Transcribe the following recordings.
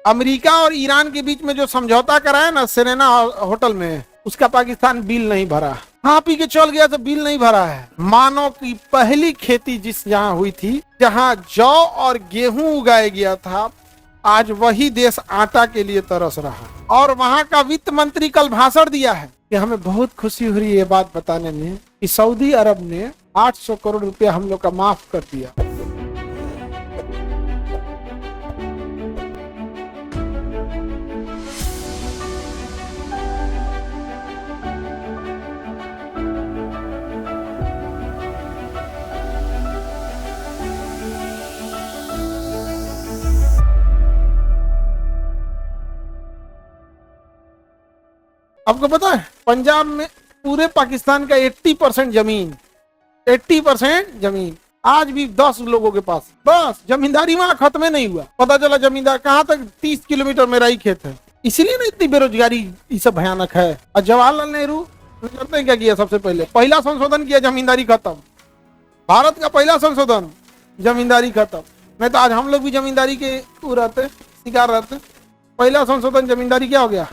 America और Iran के बीच में जो समझौता कराया ना सेरेना होटल में, उसका पाकिस्तान बिल नहीं भरा। खा पी के चल गया तो बिल नहीं भरा है। मानव की पहली खेती जिस जहां हुई थी, जहां जौ और गेहूं उगाया गया था, आज वही देश आटा के लिए तरस रहा। और वहां का वित्त मंत्री कल भाषण दिया है कि हमें बहुत खुशी हो रही है ये बात बताने में कि सऊदी अरब ने 800 करोड़ रुपया हम लोग का माफ कर दिया। आपको पता है पंजाब में पूरे पाकिस्तान का 80% जमीन, 80% जमीन आज भी 10 लोगों के पास, बस जमींदारी वहां खत्म नहीं हुआ। पता चला जमींदार कहां तक, 30 किलोमीटर मेरा ही खेत है। इसीलिए ना इतनी बेरोजगारी ये सब भयानक है। और जवाहरलाल नेहरू जानते हैं क्या किया? सबसे पहले पहला संशोधन किया, जमींदारी खत्म। भारत का पहला संशोधन, जमींदारी खत्म। नहीं तो आज हम लोग भी जमींदारी के रहते, शिकार रहते। पहला संशोधन जमींदारी क्या हो गया?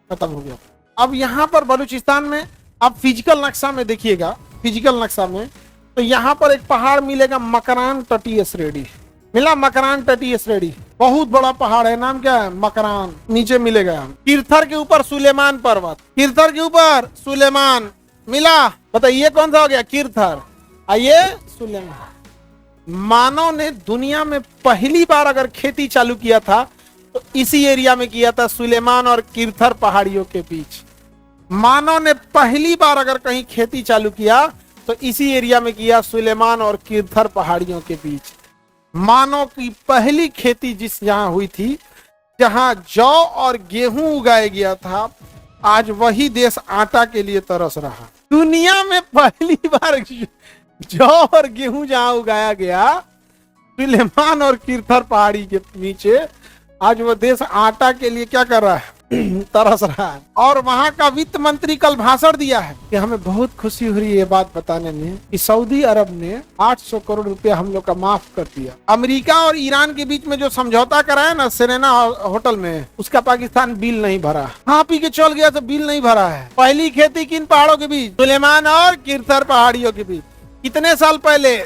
खत्म हो गया। अब यहाँ पर बलूचिस्तान में आप फिजिकल नक्शा में देखिएगा, फिजिकल नक्शा में तो यहाँ पर एक पहाड़ मिलेगा, मकरान तटीय श्रेणी मिला। मकरान तटीय श्रेणी बहुत बड़ा पहाड़ है, नाम क्या है? मकरान। नीचे मिलेगा किरथर के ऊपर सुलेमान पर्वत, किरथर के ऊपर सुलेमान मिला। बताइए कौन सा हो गया? किरथर। आइए सुलेमान। मानव ने दुनिया में पहली बार अगर खेती चालू किया था तो इसी एरिया में किया था, सुलेमान और किरथर पहाड़ियों के बीच। मानव ने पहली बार अगर कहीं खेती चालू किया तो इसी एरिया में किया, सुलेमान और किरथर पहाड़ियों के बीच। मानव की पहली खेती जिस जहां हुई थी, जहां जौ और गेहूं उगाया गया था, आज वही देश आटा के लिए तरस रहा। दुनिया में पहली बार जौ और गेहूं जहां उगाया गया, सुलेमान और किरथर पहाड़ी के नीचे, आज वो देश आटा के लिए क्या कर रहा है? तरस रहा है। और वहां का वित्त मंत्री कल भाषण दिया है कि हमें बहुत खुशी हो रही है ये बात बताने में कि सऊदी अरब ने 800 करोड़ रुपया हम लोग का माफ कर दिया। अमेरिका और ईरान के बीच में जो समझौता कराया ना सेरेना होटल में, उसका पाकिस्तान बिल नहीं भरा। खा पी के चल गया तो बिल नहीं भरा है। पहली खेती किन पहाड़ों के बीच? सुलेमान और किरथर पहाड़ियों के बीच। कितने साल पहले?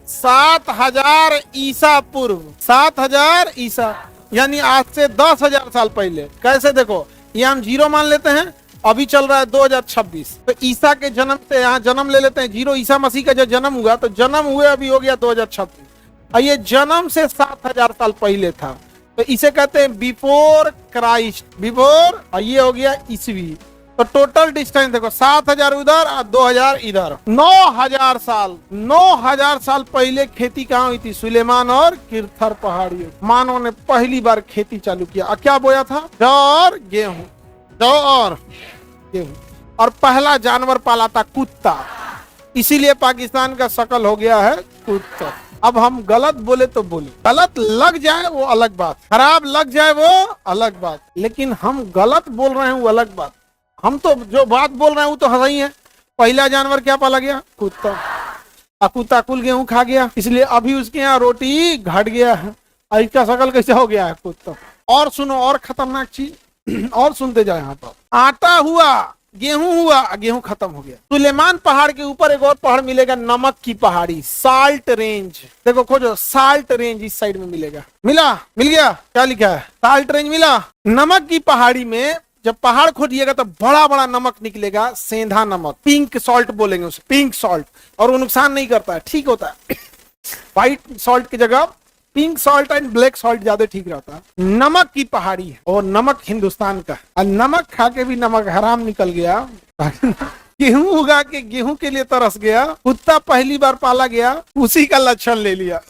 7000 ईसा पूर्व। 7000 ईसा यानी आज से 10,000 साल पहले। कैसे? देखो, ये हम 0 मान लेते हैं, अभी चल रहा है 2026, तो ईसा के जन्म से यहाँ जन्म ले लेते हैं 0। ईसा मसीह का जब जन्म हुआ तो जन्म हुए अभी हो गया 2026, और ये जन्म से 7000 साल पहले था, तो इसे कहते हैं बिफोर क्राइस्ट, बिफोर। और ये हो गया ईसवी। तो टोटल डिस्टेंस देखो, 7000 उधर और 2000 इधर, 9000 साल। 9000 साल पहले खेती कहाँ हुई थी? सुलेमान और किरथर पहाड़ियों। मानव ने पहली बार खेती चालू किया। और क्या बोया था? जौ और गेहूं, जौ और गेहूं। और पहला जानवर पाला था कुत्ता, इसीलिए पाकिस्तान का शक्ल हो गया है कुत्ता। अब हम गलत बोले तो बोले, गलत लग जाए वो अलग बात, खराब लग जाए वो अलग बात, लेकिन हम गलत बोल रहे हैं वो अलग बात। हम तो जो बात बोल रहे हैं वो तो सही है। पहला जानवर क्या पाला गया? कुत्ता। और कुत्ता कुल गेहूं खा गया, इसलिए अभी उसके यहाँ रोटी घट गया है। और इसका शकल कैसे हो गया है? कुत्ता। और सुनो, और खतरनाक चीज और सुनते जाए। यहाँ पर आटा हुआ, गेहूं हुआ, गेहूं खत्म हो गया। सुलेमान पहाड़ के ऊपर एक और पहाड़ मिलेगा, नमक की पहाड़ी, साल्ट रेंज। देखो खोजो, साल्ट रेंज इस साइड में मिलेगा। मिला? मिल गया? क्या लिखा है? साल्ट रेंज मिला। नमक की पहाड़ी में जब पहाड़ खोदिएगा तो बड़ा बड़ा नमक निकलेगा, सेंधा नमक, पिंक सॉल्ट बोलेंगे उसे, पिंक सॉल्ट। और वो नुकसान नहीं करता है, ठीक होता है। व्हाइट सॉल्ट की जगह pink salt and black salt ज्यादा ठीक रहता है। नमक की पहाड़ी है, और नमक हिंदुस्तान का। और नमक खा के भी नमक हराम निकल गया। गेहूं उगा के गेहूं के लिए तरस गया। कुत्ता पहली बार पाला गया, उसी का लक्षण ले लिया।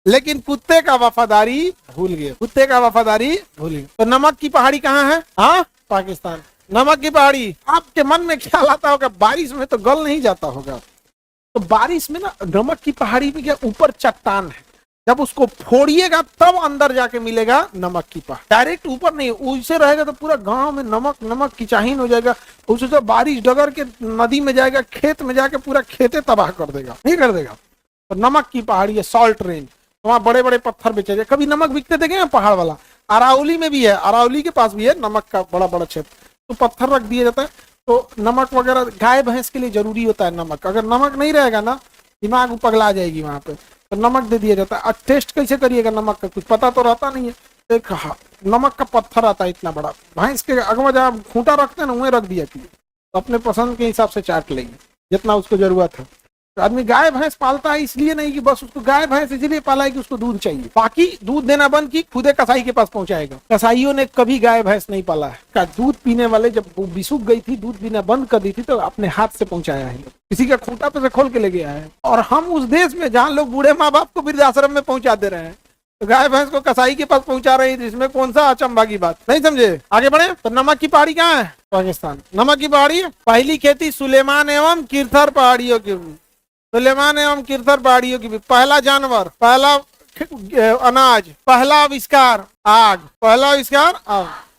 लेकिन कुत्ते का वफादारी भूल गए, कुत्ते का वफादारी भूल गए। तो नमक की पहाड़ी कहाँ है? हाँ, पाकिस्तान। नमक की पहाड़ी। आपके मन में ख्याल आता होगा बारिश में तो गल नहीं जाता होगा। तो बारिश में ना नमक की पहाड़ी में क्या ऊपर चट्टान है, जब उसको फोड़िएगा तब अंदर जाके मिलेगा नमक की पहाड़। डायरेक्ट ऊपर नहीं, उसे रहेगा तो पूरा गांव में नमक नमक की चाहीन हो जाएगा। उसे तो बारिश डगर के नदी में जाएगा, खेत में जाके पूरा खेते तबाह कर देगा, नहीं कर देगा। तो नमक की पहाड़ी है, सॉल्ट रेंज। वहाँ बड़े बड़े पत्थर बेचे जाए। कभी नमक बिकते देखे ना पहाड़ वाला, अरावली में भी है, अरावली के पास भी है नमक का बड़ा बड़ा क्षेत्र, तो पत्थर रख दिया जाता है। तो नमक वगैरह गाय भैंस के लिए जरूरी होता है नमक, अगर नमक नहीं रहेगा ना दिमाग पगला जाएगी वहां पे, तो नमक दे दिया जाता है। अब टेस्ट कैसे करिएगा नमक का, कुछ पता तो रहता नहीं है। एक नमक का पत्थर आता है इतना बड़ा, भैंस के अगवा जहाँ खूंटा रखते हैं ना वहीं रख दिया कि तो अपने पसंद के हिसाब से चाट लेंगे जितना उसको जरूरत है। तो आदमी गाय भैंस पालता है इसलिए नहीं कि बस उसको गाय भैंस इसलिए पाला है कि उसको दूध चाहिए, बाकी दूध देना बंद की खुदे कसाई के पास पहुंचाएगा। कसाईयों ने कभी गाय भैंस नहीं पाला है, का दूध पीने वाले जब वो बिसुक गई थी, दूध पीना बंद कर दी थी, तो अपने हाथ से पहुंचाया है, किसी का खूंटा पे से खोल के ले गया है। और हम उस देश में जहाँ लोग बूढ़े माँ बाप को वृद्धाश्रम में पहुंचा दे रहे हैं, तो गाय भैंस को कसाई के पास पहुंचा रही है, जिसमें कौन सा अचंभा की बात, नहीं समझे। आगे बढ़े। तो नमक की पहाड़ी कहाँ है? पाकिस्तान। नमक की पहाड़ी पहली खेती सुलेमान एवं किरथर पहाड़ियों की, सुलेमान एवं किरथर पहाड़ियों की। पहला जानवर, पहला अनाज, पहला आविष्कार आग, पहला आविष्कार आग।